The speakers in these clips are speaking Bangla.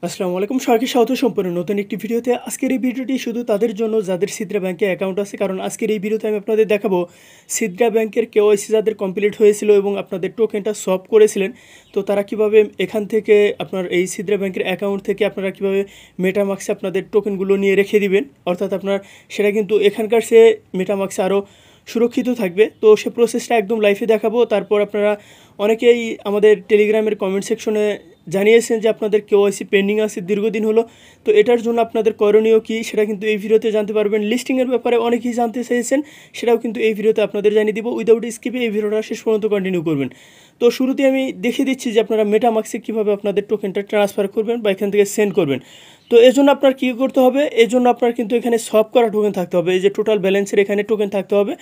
আসসালামু আলাইকুম, সবাইকে স্বাগত সম্পূর্ণ নতুন একটি ভিডিওতে। আজকের এই ভিডিওটি শুধু তাদের জন্য যাদের সিদ্রা ব্যাংকে অ্যাকাউন্ট আছে, কারণ আজকের এই ভিডিওতে আমি আপনাদের দেখাবো সিদ্রা ব্যাংকের কেওয়াইসি যাদের কমপ্লিট হয়েছিল এবং আপনাদের টোকেনটা সলভ করেছিলেন, তো তারা কিভাবে এখান থেকে আপনার এই সিদ্রা ব্যাংকের অ্যাকাউন্ট থেকে আপনারা কিভাবে মেটামাক্সে আপনাদের টোকেনগুলো নিয়ে রেখে দিবেন, অর্থাৎ আপনার সেটা কিন্তু এখানকার সে মেটামাক্সে আরও সুরক্ষিত থাকবে। তো সে প্রসেসটা একদম লাইভে দেখাবো। তারপর আপনারা অনেকেই আমাদের টেলিগ্রামের কমেন্ট সেকশনে জানিয়েছেন যে আপনাদের কেওয়াইসি পেন্ডিং আছে দীর্ঘদিন হলো, তো এটার জন্য আপনাদের করণীয় কী সেটা কিন্তু এই ভিডিওতে জানতে পারবেন। লিস্টিংয়ের ব্যাপারে অনেকেই জানতে চেয়েছেন, সেটাও কিন্তু এই ভিডিওতে আপনাদের জানিয়ে দিব। উইদাউট স্কিপে এই ভিডিওটা শেষ পর্যন্ত কন্টিনিউ করবেন। তো শুরুতে আমি দেখিয়ে দিচ্ছি যে আপনারা মেটামাক্সে কীভাবে আপনাদের টোকেনটা ট্রান্সফার করবেন বা এখান থেকে সেন্ড করবেন। তো এই জন্য আপনার কী করতে হবে, এই জন্য আপনার কিন্তু এখানে সব করা টোকেন থাকতে হবে। এই যে টোটাল ব্যালেন্সের এখানে টোকেন থাকতে হবে,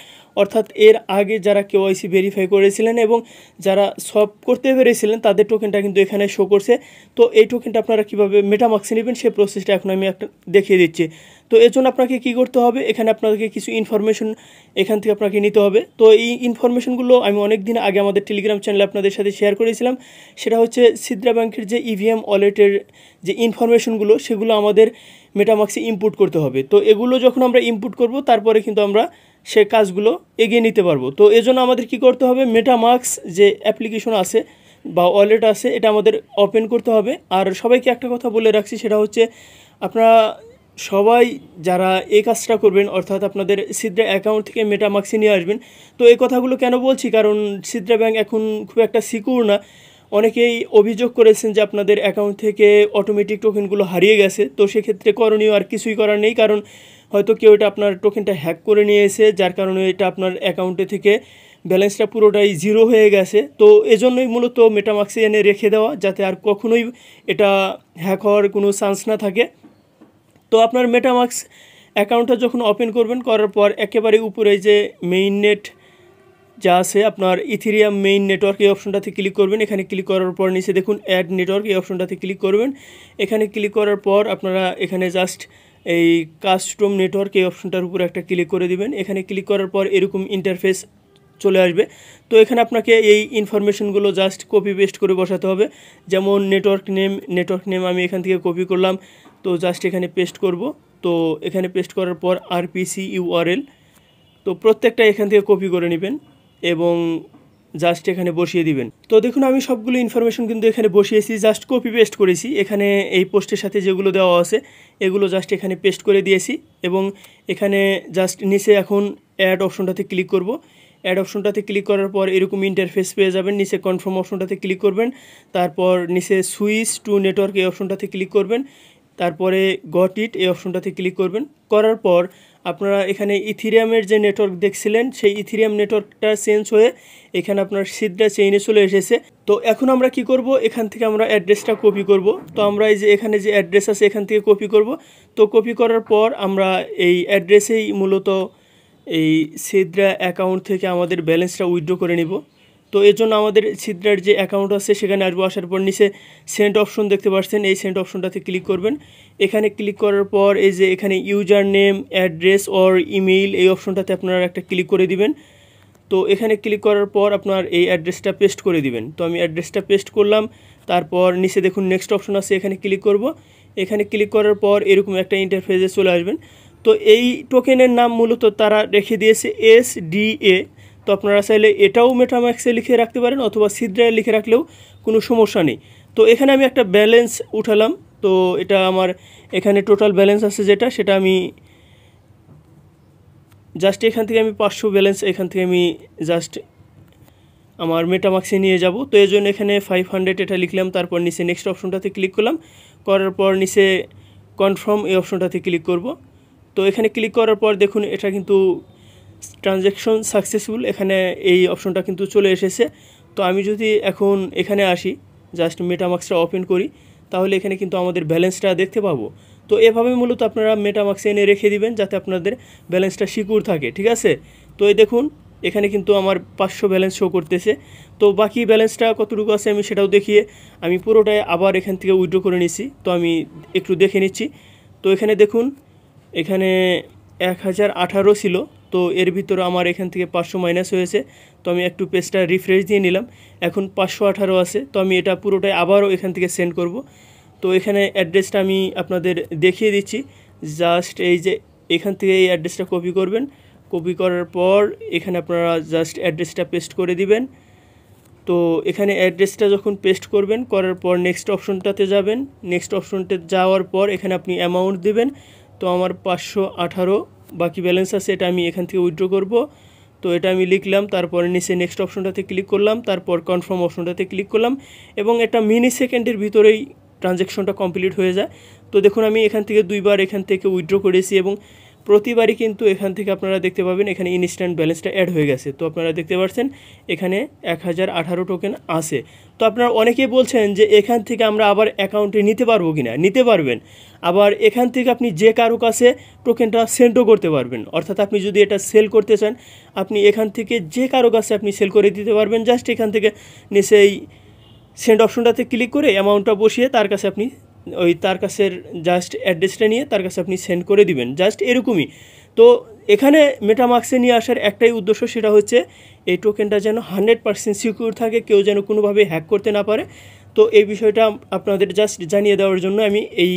অর্থাৎ এর আগে যারা কেওয়াইসি ভেরিফাই করেছিলেন এবং যারা সব করতে পেরেছিলেন তাদের টোকেনটা কিন্তু এখানে শো করছে। তো এই টোকেনটা আপনারা কীভাবে মেটামাক্সে নেবেন সেই প্রসেসটা এখন আমি একটা দেখিয়ে দিচ্ছি। তো এর জন্য আপনাকে কী করতে হবে, এখানে আপনাদেরকে কিছু ইনফরমেশন এখান থেকে আপনাকে নিতে হবে। তো এই ইনফরমেশনগুলো আমি অনেক দিন আগে আমাদের টেলিগ্রাম চ্যানেলে আপনাদের সাথে শেয়ার করেছিলাম। সেটা হচ্ছে সিদ্রা ব্যাংকের যে ইভিএম ওয়ালেটের যে ইনফরমেশনগুলো সেগুলো আমাদের মেটামাক্সে ইনপুট করতে হবে। তো এগুলো যখন আমরা ইনপুট করব তারপরে কিন্তু আমরা সে কাজগুলো এগিয়ে নিতে পারবো। তো এজন্য আমাদের কি করতে হবে, মেটামাক্স যে অ্যাপ্লিকেশন আছে বা ওয়ালেট আছে এটা আমাদের ওপেন করতে হবে। আর সবাইকে একটা কথা বলে রাখছি, সেটা হচ্ছে আপনারা সবাই যারা এই কাজটা করবেন, অর্থাৎ আপনাদের সিদ্রা অ্যাকাউন্ট থেকে মেটামাক্সে নিয়ে আসবেন। তো এই কথাগুলো কেন বলছি, কারণ সিদ্রা ব্যাংক এখন খুব একটা সিকিউর না। অনেকেই অভিযোগ করেছেন যে আপনাদের অ্যাকাউন্ট থেকে অটোমেটিক টোকেনগুলো হারিয়ে গেছে। তো সেক্ষেত্রে করণীয় আর কিছুই করার নেই, কারণ হয়তো কেউ এটা আপনার টোকেনটা হ্যাক করে নিয়ে এসে যার কারণে এটা আপনার অ্যাকাউন্টে থেকে ব্যালেন্সটা পুরোটাই জিরো হয়ে গেছে। তো এজন্যই মূলত মেটামাক্সে এনে রেখে দেওয়া, যাতে আর কখনোই এটা হ্যাক হওয়ার কোনো চান্স না থাকে। তো আপনার মেটামাক্স অ্যাকাউন্টটা যখন ওপেন করবেন, করার পর একেবারে উপরে যে মেইন নেট যা আছে আপনার ইথেরিয়াম মেইন নেটওয়ার্ক, এই অপশনটাতে ক্লিক করবেন। এখানে ক্লিক করার পর নিচে দেখুন অ্যাড নেটওয়ার্ক, এই অপশনটাতে ক্লিক করবেন। এখানে ক্লিক করার পর আপনারা এখানে জাস্ট এই কাস্টম নেটওয়ার্ক এই অপশনটার উপর একটা ক্লিক করে দিবেন। এখানে ক্লিক করার পর এরকম ইন্টারফেস চলে আসবে। তো এখানে আপনাকে এই ইনফরমেশনগুলো জাস্ট কপি পেস্ট করে বসাতে হবে। যেমন নেটওয়ার্ক নেম আমি এখান থেকে কপি করলাম, তো জাস্ট এখানে পেস্ট করব। তো এখানে পেস্ট করার পর আরপিসি ইউআরএল, তো প্রত্যেকটা এখান থেকে কপি করে নেবেন এবং জাস্ট এখানে বসিয়ে দিবেন। তো দেখুন আমি সবগুলো ইনফরমেশন কিন্তু এখানে বসিয়েছি, জাস্ট কপি পেস্ট করেছি। এখানে এই পোস্টের সাথে যেগুলো দেওয়া আছে এগুলো জাস্ট এখানে পেস্ট করে দিয়েছি এবং এখানে জাস্ট নিচে এখন অ্যাড অপশনটাতে ক্লিক করব। অ্যাড অপশনটাতে ক্লিক করার পর এরকম ইন্টারফেস পেয়ে যাবেন। নিচে কনফার্ম অপশনটাতে ক্লিক করবেন, তারপর নিচে সুইচ টু নেটওয়ার্ক এই অপশনটাতে ক্লিক করবেন, তারপরে গট ইট এই অপশনটাতে ক্লিক করবেন। করার পর আপনারা এখানে ইথেরিয়ামের যে নেটওয়ার্ক দেখছিলেন সেই ইথেরিয়াম নেটওয়ার্কটা চেঞ্জ হয়ে এখানে আপনার সিদ্রা চেইনে চলে এসেছে। তো এখন আমরা কি করব, এখান থেকে আমরা অ্যাড্রেসটা কপি করব। তো আমরা এই যে এখানে যে অ্যাড্রেস আছে এখান থেকে কপি করব। তো কপি করার পর আমরা এই অ্যাড্রেসেই মূলত এই সিদ্রা অ্যাকাউন্ট থেকে আমাদের ব্যালেন্সটা উইথড্র করে নিব। তো এর জন্য আমাদের সিদ্রার যে অ্যাকাউন্ট আছে সেখানে আসবো। আসার পর নিচে সেন্ড অপশন দেখতে পাচ্ছেন, এই সেন্ড অপশনটাতে ক্লিক করবেন। এখানে ক্লিক করার পর এই যে এখানে user name, address or email এই অপশনটাতে আপনারা একটা ক্লিক করে দিবেন। তো এখানে ক্লিক করার পর আপনার এই অ্যাড্রেসটা পেস্ট করে দিবেন। তো আমি অ্যাড্রেসটা পেস্ট করলাম। তারপর নিচে দেখুন নেক্সট অপশন আছে, এখানে ক্লিক করব। এখানে ক্লিক করার পর এরকম একটা ইন্টারফেসে চলে আসবেন। তো এই টোকেনের নাম মূলত তারা রেখে দিয়েছে SDA। তো আপনারা চাইলে এটাও মেটামাক্সে লিখে রাখতে পারেন অথবা সিদ্রায় লিখে রাখলেও কোনো সমস্যা নেই। তো এখানে আমি একটা ব্যালেন্স উঠালাম। তো এটা আমার এখানে টোটাল ব্যালেন্স আছে যেটা, সেটা আমি জাস্ট এখান থেকে আমি 500 ব্যালেন্স এখান থেকে আমি জাস্ট আমার মেটামাক্সে নিয়ে যাব। তো এই জন্য এখানে 500 এটা লিখলাম। তারপর নিচে নেক্সট অপশনটাতে ক্লিক করলাম। করার পর নিচে কনফার্ম এই অপশনটাতে ক্লিক করব। তো এখানে ক্লিক করার পর দেখুন এটা কিন্তু ট্রানজ্যাকশন সাকসেসফুল, এখানে এই অপশনটা কিন্তু চলে এসেছে। তো আমি যদি এখন এখানে আসি, জাস্ট মেটামাক্সটা ওপেন করি, তাহলে এখানে কিন্তু আমাদের ব্যালেন্সটা দেখতে পাবো। তো এভাবে মূলত আপনারা মেটামাক্সে এনে রেখে দিবেন যাতে আপনাদের ব্যালেন্সটা সিকিউর থাকে, ঠিক আছে। তো এই দেখুন এখানে কিন্তু আমার 500 ব্যালেন্স শো করতেছে। তো বাকি ব্যালেন্সটা কতটুকু আছে আমি সেটাও দেখিয়ে আমি পুরোটাই আবার এখান থেকে উইথড্র করে নিছি। তো আমি একটু দেখে নিচ্ছি। তো এখানে দেখুন এখানে 1018 ছিল, তো এর ভিতরে আমার এখান থেকে 500 মাইনাস হয়েছে। তো আমি একটু পেজটা রিফ্রেশ দিয়ে নিলাম, এখন 518 আছে। তো আমি এটা পুরোটাই আবারও এখান থেকে সেন্ড করব। তো এখানে অ্যাড্রেসটা আমি আপনাদের দেখিয়ে দিচ্ছি। জাস্ট এই যে এখান থেকে এই অ্যাড্রেসটা কপি করবেন, কপি করার পর এখানে আপনারা জাস্ট অ্যাড্রেসটা পেস্ট করে দিবেন। তো এখানে অ্যাড্রেসটা যখন পেস্ট করবেন, করার পর নেক্সট অপশনটাতে যাবেন। নেক্সট অপশনটাতে যাওয়ার পর এখানে আপনি অ্যামাউন্ট দিবেন। তো আমার 518 বাকি ব্যালেন্স আছে, এটা আমি এখান থেকে উইথড্র করব। তো এটা আমি লিখলাম, তারপরে নিচে নেক্সট অপশনটাতে ক্লিক করলাম, তারপর কনফার্ম অপশনটাতে ক্লিক করলাম এবং এটা মিনি সেকেন্ডের ভিতরেই ট্রানজ্যাকশনটা কমপ্লিট হয়ে যায়। তো দেখুন আমি এখান থেকে 2বার এখান থেকে উইথড্র করেছি এবং প্রতিবারই কিন্তু এখান থেকে আপনারা দেখতে পাবেন এখানে ইনস্ট্যান্ট ব্যালেন্সটা অ্যাড হয়ে গেছে। তো আপনারা দেখতে পাচ্ছেন এখানে 1018 টোকেন আছে। তো আপনারা অনেকেই বলছেন যে এখান থেকে আমরা আবার অ্যাকাউন্টে নিতে পারবো কি না? নিতে পারবেন। আবার এখান থেকে আপনি যে কারো কাছে টোকেনটা সেন্ডও করতে পারবেন, অর্থাৎ আপনি যদি এটা সেল করতে চান আপনি এখান থেকে যে কারো কাছে আপনি সেল করে দিতে পারবেন। জাস্ট এখান থেকে নিচে এই সেন্ড অপশনটাতে ক্লিক করে অ্যামাউন্টটা বসিয়ে তার কাছে আপনি তার কাছের জাস্ট অ্যাড্রেসটা নিয়ে তার কাছে আপনি সেন্ড করে দিবেন, জাস্ট এরকমই। তো এখানে মেটামাক্সে নিয়ে আসার একটাই উদ্দেশ্য, সেটা হচ্ছে এই টোকেনটা যেন 100% সিকিউর থাকে, কেউ যেন কোনোভাবে হ্যাক করতে না পারে। তো এই বিষয়টা আপনাদের জাস্ট জানিয়ে দেওয়ার জন্য আমি এই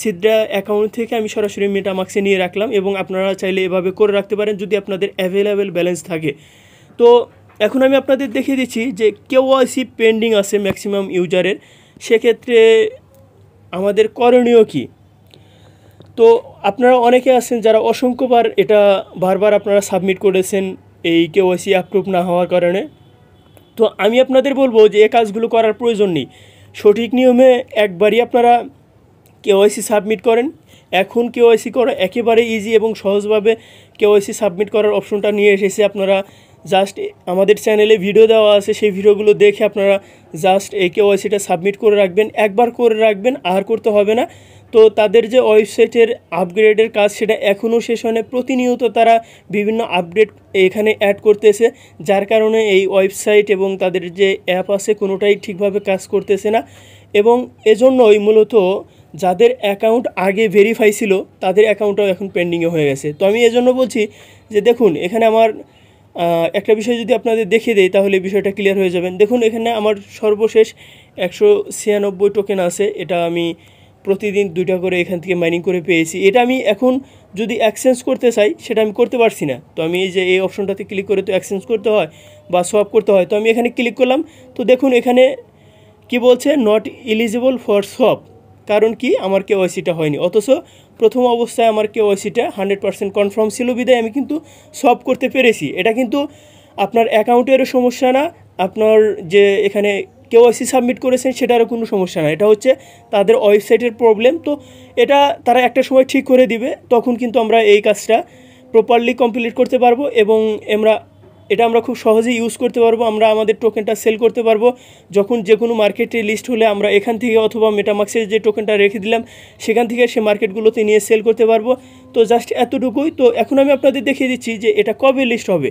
সিদ্রা অ্যাকাউন্ট থেকে আমি সরাসরি মেটামাক্সে নিয়ে রাখলাম এবং আপনারা চাইলে এভাবে করে রাখতে পারেন যদি আপনাদের অ্যাভেলেবেল ব্যালেন্স থাকে। তো এখন আমি আপনাদের দেখিয়ে দিচ্ছি যে কেওয়াইসি পেন্ডিং আছে ম্যাক্সিমাম ইউজারের, সেক্ষেত্রে আমাদের করণীয় কি। তো আপনারা অনেকে আছেন যারা অসংখ্যবার এটা বারবার আপনারা সাবমিট করেছেন এই কেওয়াইসি অ্যাপ্রুভ না হওয়ার কারণে। তো আমি আপনাদের বলবো যে এই কাজগুলো করার প্রয়োজন নেই। সঠিক নিয়মে একবারই আপনারা কেওয়াইসি সাবমিট করেন। এখন কেওয়াইসি করা একেবারে ইজি এবং সহজভাবে কেওয়াইসি সাবমিট করার অপশনটা নিয়ে এসেছে। আপনারা জাস্ট আমাদের চ্যানেলে ভিডিও দেওয়া আছে, সেই ভিডিওগুলো দেখে আপনারা জাস্ট এই কেওয়াইসিটা সাবমিট করে রাখবেন, একবার করে রাখবেন, আর করতে হবে না। তো তাদের যে ওয়েবসাইটের আপগ্রেডের কাজ সেটা এখনও শেষ হয় না, প্রতিনিয়ত তারা বিভিন্ন আপডেট এখানে অ্যাড করতেছে, যার কারণে এই ওয়েবসাইট এবং তাদের যে অ্যাপ আছে কোনোটাই ঠিকভাবে কাজ করতেছে না। এবং এজন্যই মূলত যাদের অ্যাকাউন্ট আগে ভেরিফাই ছিল তাদের অ্যাকাউন্টটাও এখন পেন্ডিংয়ে হয়ে গেছে। তো আমি এজন্য বলছি যে দেখুন এখানে আমার একটা বিষয় যদি আপনাদের দেখিয়ে দেই তাহলে বিষয়টা ক্লিয়ার হয়ে যাবেন। দেখুন এখানে আমার সর্বশেষ 196 টোকেন আছে, এটা আমি প্রতিদিন 2টা করে এখান থেকে মাইনিং করে পেয়েছি। এটা আমি এখন যদি এক্সচেঞ্জ করতে চাই সেটা আমি করতে পারছি না। তো আমি এই যে এই অপশনটাতে ক্লিক করে তো এক্সচেঞ্জ করতে হয় বা সোয়াপ করতে হয়। তো আমি এখানে ক্লিক করলাম, তো দেখুন এখানে কি বলছে, নট এলিজিবল ফর সোয়াপ। কারণ কি, আমার কেওয়াইসিটা হয়নি, অথচ প্রথম অবস্থায় আমার কেওয়াইসিটা 100% কনফার্ম ছিল বিদায় আমি কিন্তু সোয়াপ করতে পেরেছি। এটা কিন্তু আপনার অ্যাকাউন্টেরও সমস্যা না, আপনার যে এখানে কেওয়াইসি সাবমিট করেছেন সেটারও কোনো সমস্যা না, এটা হচ্ছে তাদের ওয়েবসাইটের প্রবলেম। তো এটা তারা একটা সময় ঠিক করে দিবে, তখন কিন্তু আমরা এই কাজটা প্রপারলি কমপ্লিট করতে পারবো এবং আমরা খুব সহজেই ইউজ করতে পারবো। আমরা আমাদের টোকেনটা সেল করতে পারবো যখন যে কোনো মার্কেটে লিস্ট হলে আমরা এখান থেকে অথবা মেটামাক্সের যে টোকেনটা রেখে দিলাম সেখান থেকে সে মার্কেটগুলোতে নিয়ে সেল করতে পারবো। তো জাস্ট এতটুকুই। তো এখন আমি আপনাদের দেখিয়ে দিচ্ছি যে এটা কবে লিস্ট হবে।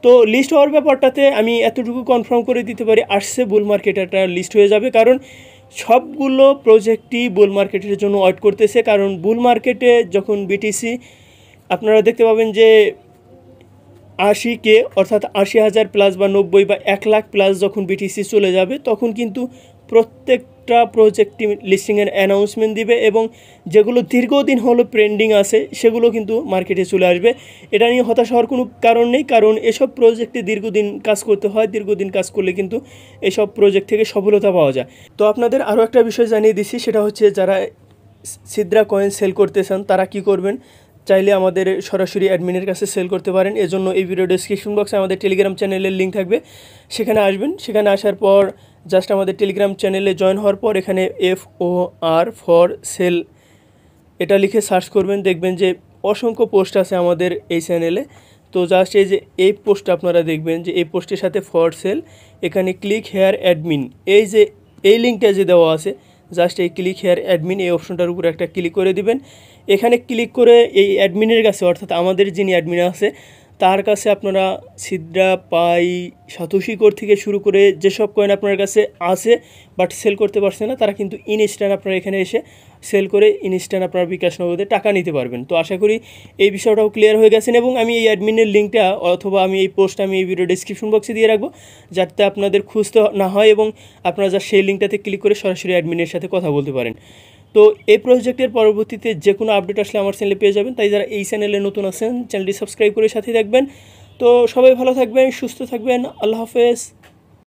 তো লিস্ট হওয়ার ব্যাপারটাতে আমি এতটুকু কনফার্ম করে দিতে পারি, আসছে বুল মার্কেট একটা লিস্ট হয়ে যাবে, কারণ সবগুলো প্রজেক্টই বুল মার্কেটের জন্য ওয়েট করতেছে। কারণ বুল মার্কেটে যখন বিটিসি আপনারা দেখতে পাবেন যে 80K অর্থাৎ 80,000 প্লাস বা 90 বা 1 লাখ প্লাস যখন বিটিসি চলে যাবে তখন কিন্তু প্রত্যেকটা প্রজেক্টই লিস্টিংয়ের অ্যানাউন্সমেন্ট দিবে এবং যেগুলো দীর্ঘদিন হলো পেন্ডিং আছে সেগুলো কিন্তু মার্কেটে চলে আসবে। এটা নিয়ে হতাশ হওয়ার কোনো কারণ নেই, কারণ এসব প্রজেক্টে দীর্ঘদিন কাজ করতে হয়, দীর্ঘদিন কাজ করলে কিন্তু এসব প্রজেক্ট থেকে সফলতা পাওয়া যায়। তো আপনাদের আরও একটা বিষয় জানিয়ে দিচ্ছি, সেটা হচ্ছে যারা সিদ্রা কয়েন সেল করতে চান তারা কি করবেন। চাইলে আমাদের সরাসরি অ্যাডমিনের কাছে সেল করতে পারেন। এজন্য এই ভিডিও ডেসক্রিপশন বক্সে আমাদের টেলিগ্রাম চ্যানেলের লিঙ্ক থাকবে, সেখানে আসবেন। সেখানে আসার পর জাস্ট আমাদের টেলিগ্রাম চ্যানেলে জয়েন হওয়ার পর এখানে FOR ফর সেল এটা লিখে সার্চ করবেন, দেখবেন যে অসংখ্য পোস্ট আছে আমাদের এই চ্যানেলে। তো জাস্ট এই যে এই পোস্টটা আপনারা দেখবেন যে এই পোস্টের সাথে ফর সেল, এখানে ক্লিক হেয়ার অ্যাডমিন, এই যে এই লিঙ্কটা যে দেওয়া আছে জাস্ট এই ক্লিক হেয়ার অ্যাডমিন এই অপশনটার উপরে একটা ক্লিক করে দিবেন। এখানে ক্লিক করে এই অ্যাডমিনের কাছে অর্থাৎ আমাদের যিনি অ্যাডমিন আছে তার কাছে আপনারা সিদ্রা, পাই, সাতোশি কোর থেকে শুরু করে যেসব কয়েন আপনার কাছে আছে বাট সেল করতে পারছে না, তারা কিন্তু ইনস্ট্যান্ট আপনারা এখানে এসে সেল করে ইনস্ট্যান্ট আপনার বিকাশ নগদে টাকা নিতে পারবেন। তো আশা করি এই বিষয়টাও ক্লিয়ার হয়ে গেছেন, এবং আমি এই অ্যাডমিনের লিঙ্কটা অথবা আমি এই পোস্টটা আমি এই ভিডিও ডিসক্রিপশন বক্সে দিয়ে রাখবো, যাতে আপনাদের খুঁজতে না হয় এবং আপনারা যা সেই লিঙ্কটাতে ক্লিক করে সরাসরি অ্যাডমিনের সাথে কথা বলতে পারেন। তো এই প্রজেক্টের পরবর্তীতে যে কোনো আপডেট আসলে আমার চ্যানেলে পেয়ে যাবেন, তাই যারা এই চ্যানেলে নতুন আছেন চ্যানেলটি সাবস্ক্রাইব করে সাথে থাকবেন। তো সবাই ভালো থাকবেন, সুস্থ থাকবেন, আল্লাহ হাফেজ।